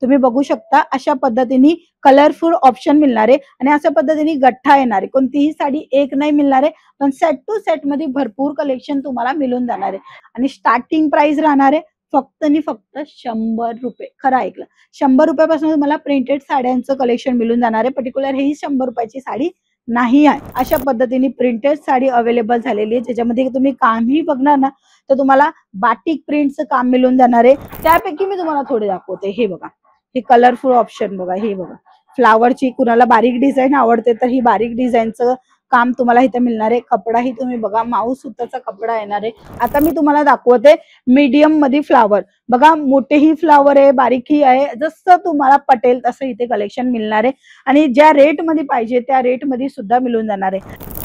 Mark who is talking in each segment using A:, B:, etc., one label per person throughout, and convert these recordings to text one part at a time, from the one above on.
A: तुम्ही बघू शकता अशा पद्धतीने कलरफुल ऑप्शन मिळणार आहे आणि अशा पद्धतीने गठ्ठा येणार आहे. कोणतीही साडी एक नाही मिळणार आहे, पण सेट टू सेट मध्ये भरपूर कलेक्शन तुम्हाला मिळून जाणार आहे आणि स्टार्टिंग प्राइस राहणार आहे फक्त आणि फक्त 100 रुपये. खरं ऐकलं, 100 रुपयापासून तुम्हाला प्रिंटेड साड्यांचं कलेक्शन मिळून जाणार आहे. पर्टिक्युलर ही 100 रुपयाची साडी नाही आहे. अशा पद्धतीने प्रिंटेड साडी अवेलेबल झालेली आहे, ज्याच्यामध्ये तुम्ही कामही बघणार ना तर तुम्हाला बाटिक प्रिंटचं काम मिळून जाणार आहे. त्यापैकी मी तुम्हाला थोडे दाखवते. हे बघा, हे कलरफुल ऑप्शन बघा. हे बघा, फ्लावरची, कुणाला बारीक डिझाईन आवडते तर ही बारीक डिझाईनचं काम तुम्हाला इथे मिळणार आहे. कपडाही तुम्ही बघा, माऊस सुताचा कपडा येणार आहे. आता मी तुम्हाला दाखवते मीडियम मध्ये फ्लावर बघा. मोठेही फ्लावर आहे, बारीकही आहे, जसं तुम्हाला पटेल तसं इथे कलेक्शन मिळणार आहे आणि ज्या रेट मध्ये पाहिजे त्या रेट मध्ये सुद्धा मिळून जाणार आहे.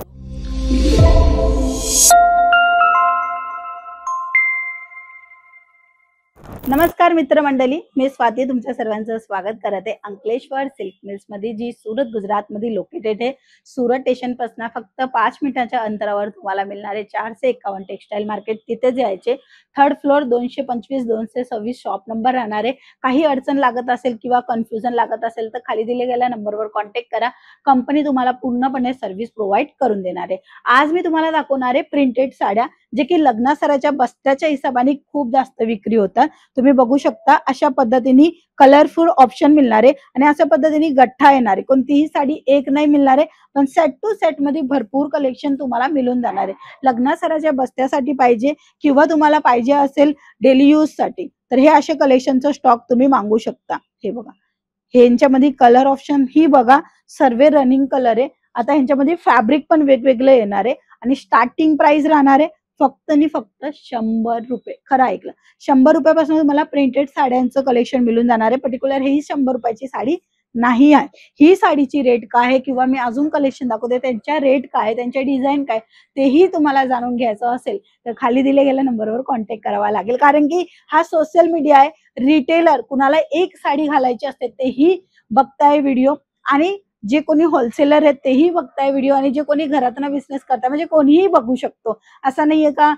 A: नमस्कार मित्रमंडळी, मी स्वाती तुमच्या सर्वांचं स्वागत करते अंकलेश्वर सिल्क मिल्स मध्ये, जी सुरत गुजरात मध्ये लोकेटेड आहे. सुरत स्टेशन पासून फक्त 5 मिनिटांच्या अंतरावर तुम्हाला मिळणारे 451 टेक्सटाईल मार्केट, तिथे जायचे. थर्ड फ्लोर 225-226 शॉप नंबर राहणार आहे. काही अडचण लागत असेल किंवा कन्फ्युजन लागत असेल तर खाली दिले गेलेल्या नंबरवर कॉन्टॅक्ट करा. कंपनी तुम्हाला पूर्णपणे सर्व्हिस प्रोव्हाइड करून देणार आहे. आज मी तुम्हाला दाखवणार आहे प्रिंटेड साड्या, जे की लग्नासराच्या बस्त्याच्या हिशोबाने खूप जास्त विक्री होतात. तुम्ही बघू शकता अशा पद्धतीने कलरफुल ऑप्शन मिळणार आहे आणि अशा पद्धतीने गठ्ठा येणार आहे. कोणतीही साडी एक नाही मिळणार आहे, पण सेट टू सेट मध्ये भरपूर कलेक्शन तुम्हाला मिळून जाणार आहे. लग्नासराच्या बस्त्यासाठी पाहिजे किंवा तुम्हाला पाहिजे असेल डेली यूज साठी, तर हे असे कलेक्शनचं स्टॉक तुम्ही मागू शकता. हे बघा, हे यांच्यामध्ये कलर ऑप्शन ही बघा, सर्व रनिंग कलर आहे. आता ह्यांच्यामध्ये फॅब्रिक पण वेगवेगळं येणार आहे आणि स्टार्टिंग प्राइस राहणार आहे फक्त आणि फक्त 100 रुपये. खरं ऐकलं, 100 रुपयापासून तुम्हाला प्रिंटेड साड्यांचं कलेक्शन मिळून जाणार आहे. पर्टिक्युलर ही 100 रुपयाची साडी नाही आहे. ही साडीची रेट काय आहे किंवा मी अजून कलेक्शन दाखवते त्यांच्या रेट काय, त्यांच्या डिझाईन काय, तेही तुम्हाला जाणून घ्यायचं असेल तर खाली दिले गेल्या नंबरवर कॉन्टॅक्ट करावा लागेल. कारण की हा सोशल मीडिया आहे. रिटेलर कुणाला एक साडी घालायची असते तेही बघताय व्हिडिओ, आणि जे कोणी होलसेलर आहेत तेही बघताय व्हिडिओ, आणि जे कोणी घरातून बिझनेस करताय म्हणजे कोणीही बघू शकतो. असं नाहीये का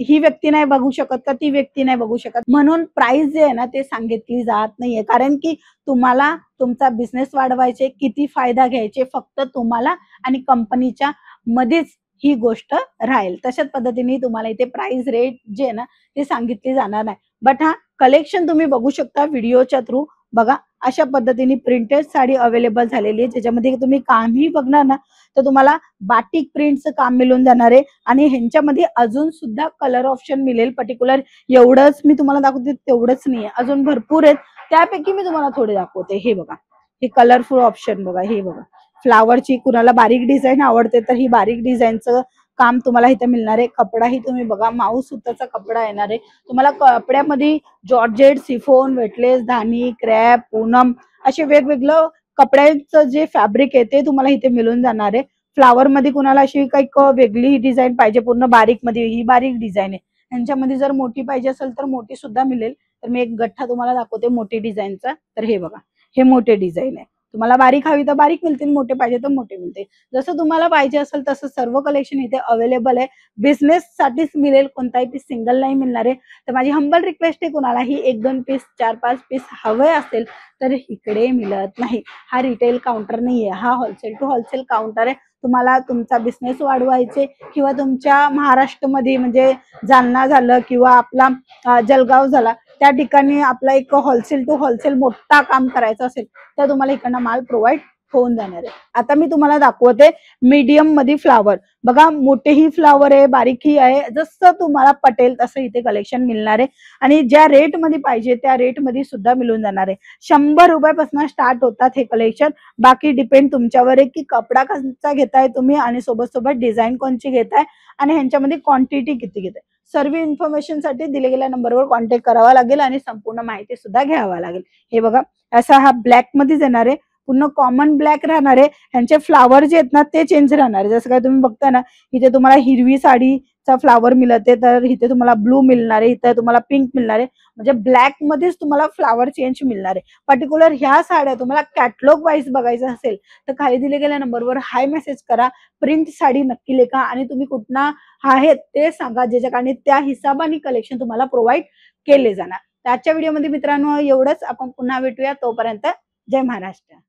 A: ही व्यक्ती नाही बघू शकत का ती व्यक्ती नाही बघू शकत. म्हणून प्राइस जे आहे ना ते सांगितली जात नाहीये, कारण की तुम्हाला तुमचा बिझनेस वाढवायचे, किती फायदा घ्यायचे फक्त तुम्हाला आणि कंपनीच्या मध्येच ही गोष्ट राहील. तशाच पद्धतीने तुम्हाला इथे प्राइस रेट जे आहे ना ते सांगितली जाणार नाही. बट हा कलेक्शन तुम्ही बघू शकता व्हिडिओच्या थ्रू. बघा, अशा पद्धतीने प्रिंटेड साडी अवेलेबल झालेली आहे, ज्याच्यामध्ये तुम्ही कामही बघणार ना तर तुम्हाला बाटिक प्रिंटचं काम मिळून जाणार आहे आणि ह्यांच्यामध्ये अजून सुद्धा कलर ऑप्शन मिळेल. पर्टिक्युलर एवढंच मी तुम्हाला दाखवते तेवढंच नाहीये, अजून भरपूर आहेत. त्यापैकी मी तुम्हाला थोडे दाखवते. हे बघा, हे कलरफुल ऑप्शन बघा. हे बघा, फ्लावरची, कुणाला बारीक डिझाईन आवडते तर ही बारीक डिझाईनचं काम तुम्हाला इथे मिळणार आहे. कपडाही तुम्ही बघा, माऊस सुताचा कपडा येणार आहे. तुम्हाला कपड्यामध्ये जॉर्जेट, सिफोन, वेटलेस, धानी, क्रॅप, पूनम असे वेगवेगळं कपड्यांचं जे फॅब्रिक आहे ते तुम्हाला इथे मिळून जाणार आहे. फ्लावर मध्ये कुणाला अशी काही वेगळी डिझाईन पाहिजे, पूर्ण बारीक मध्ये, ही बारीक डिझाईन आहे. यांच्यामध्ये जर मोठी पाहिजे असेल तर मोठी सुद्धा मिळेल. तर मी एक गठ्ठा तुम्हाला दाखवते मोठी डिझाईनचा. तर हे बघा, हे मोठे डिझाईन आहे. तुम्हाला बारीक हवी तर बारीक मिळतील, मोठे पाहिजे तर मोठे मिळतील. जसं तुम्हाला पाहिजे असेल तसं सर्व कलेक्शन इथे अवेलेबल आहे. बिझनेस साठीच मिळेल, कोणताही पीस सिंगल नाही मिळणार आहे. तर माझी हंबल रिक्वेस्ट आहे, कुणालाही 1-2 पीस, 4-5 पीस हवे असेल तर इकडे मिळत नाही. हा रिटेल काउंटर नाहीये, हा होलसेल टू होलसेल काउंटर आहे. तुम्हाला तुमचा बिझनेस वाढवायचे किंवा तुमच्या महाराष्ट्रामध्ये म्हणजे जालना झालं किंवा आपला जळगाव झाला त्या ठिकाणी आपला एक होलसेल टू होलसेल मोठा काम करायचं असेल तर तुम्हाला इकडनं माल प्रोव्हाइड होऊन जाणार आहे. आता मी तुम्हाला दाखवते मीडियम मध्ये फ्लावर बघा. मोठेही फ्लावर आहे, बारीकही आहे, जसं तुम्हाला पटेल तसं इथे कलेक्शन मिळणार आहे आणि ज्या रेट मध्ये पाहिजे त्या रेट मध्ये सुद्धा मिळून जाणार आहे. 100 रुपयापासून स्टार्ट होतात हे कलेक्शन. बाकी डिपेंड तुमच्यावर आहे की कपडा कसा घेताय तुम्ही आणि सोबत सोबत डिझाईन कोणची घेताय आणि ह्यांच्यामध्ये क्वांटिटी किती घेताय. सर्व इन्फॉर्मेशन साठी दिले गेल्या नंबरवर कॉन्टॅक्ट करावा लागेल आणि संपूर्ण माहिती सुद्धा घ्यावा लागेल. हे बघा, असा हा ब्लॅक मध्ये येणार आहे, पूर्ण कॉमन ब्लॅक राहणार आहे. ह्यांचे फ्लावर जे आहेत ना ते चेंज राहणार आहे. जसं काय तुम्ही बघता ना, इथे तुम्हाला हिरवी साडीचा फ्लावर मिळते, तर इथे तुम्हाला ब्लू मिळणार आहे, इथे तुम्हाला पिंक मिळणार आहे. म्हणजे ब्लॅक मध्येच तुम्हाला फ्लावर चेंज मिळणार आहे. पर्टिक्युलर ह्या साड्या तुम्हाला कॅटलॉग वाईज बघायचं असेल तर खाली दिले गेल्या नंबरवर हाय मेसेज करा. प्रिंट साडी नक्की लेखा आणि तुम्ही कुठना आहेत ते सांगा, ज्याच्या कारणे त्या हिशोबाने कलेक्शन तुम्हाला प्रोव्हाइड केले जाणार. तर आजच्या व्हिडिओमध्ये मित्रांनो एवढंच. आपण पुन्हा भेटूया. तोपर्यंत जय महाराष्ट्र.